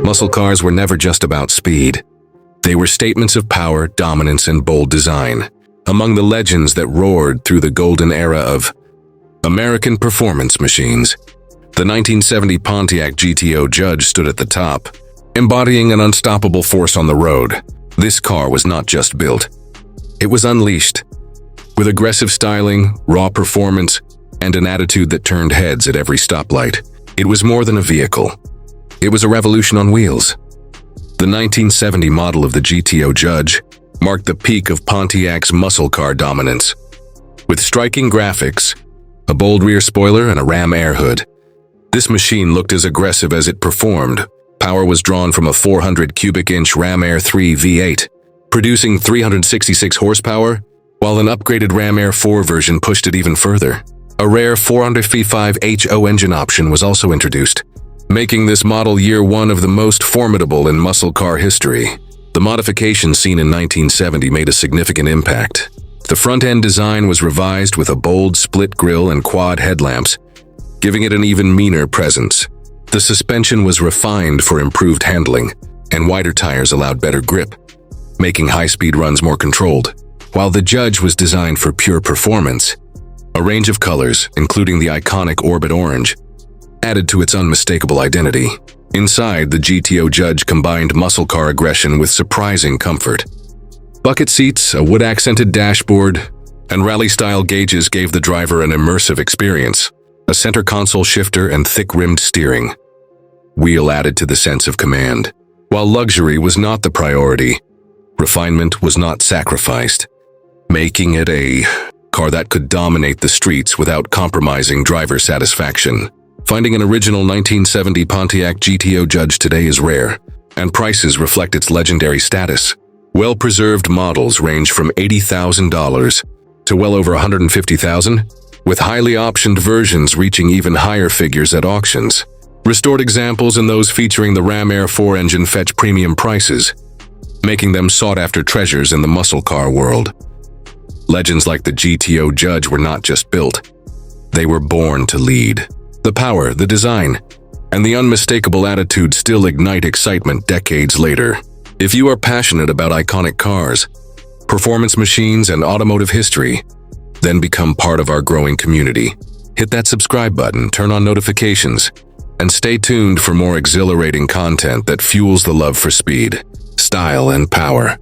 Muscle cars were never just about speed. They were statements of power, dominance, and bold design, among the legends that roared through the golden era of American performance machines. The 1970 Pontiac GTO Judge stood at the top, embodying an unstoppable force on the road. This car was not just built. It was unleashed. With aggressive styling, raw performance, and an attitude that turned heads at every stoplight, it was more than a vehicle. It was a revolution on wheels. The 1970 model of the GTO Judge marked the peak of Pontiac's muscle car dominance. With striking graphics, a bold rear spoiler, and a ram air hood, this machine looked as aggressive as it performed. Power was drawn from a 400 cubic inch Ram Air 3 V8, producing 366 horsepower, while an upgraded Ram Air 4 version pushed it even further. A rare 455 HO engine option was also introduced, making this model year one of the most formidable in muscle car history. The modifications seen in 1970 made a significant impact. The front-end design was revised with a bold split grille and quad headlamps, giving it an even meaner presence. The suspension was refined for improved handling, and wider tires allowed better grip, making high-speed runs more controlled. While the Judge was designed for pure performance, a range of colors, including the iconic Orbit Orange, added to its unmistakable identity. Inside, the GTO Judge combined muscle car aggression with surprising comfort. Bucket seats, a wood-accented dashboard, and rally-style gauges gave the driver an immersive experience. A center console shifter and thick-rimmed steering wheel added to the sense of command. While luxury was not the priority, refinement was not sacrificed, making it a car that could dominate the streets without compromising driver satisfaction. Finding an original 1970 Pontiac GTO Judge today is rare, and prices reflect its legendary status. Well-preserved models range from $80,000 to well over $150,000, with highly optioned versions reaching even higher figures at auctions. Restored examples and those featuring the Ram Air 4 engine fetch premium prices, making them sought-after treasures in the muscle car world. Legends like the GTO Judge were not just built, they were born to lead. The power, the design, and the unmistakable attitude still ignite excitement decades later. If you are passionate about iconic cars, performance machines, and automotive history, then become part of our growing community. Hit that subscribe button, turn on notifications, and stay tuned for more exhilarating content that fuels the love for speed, style, and power.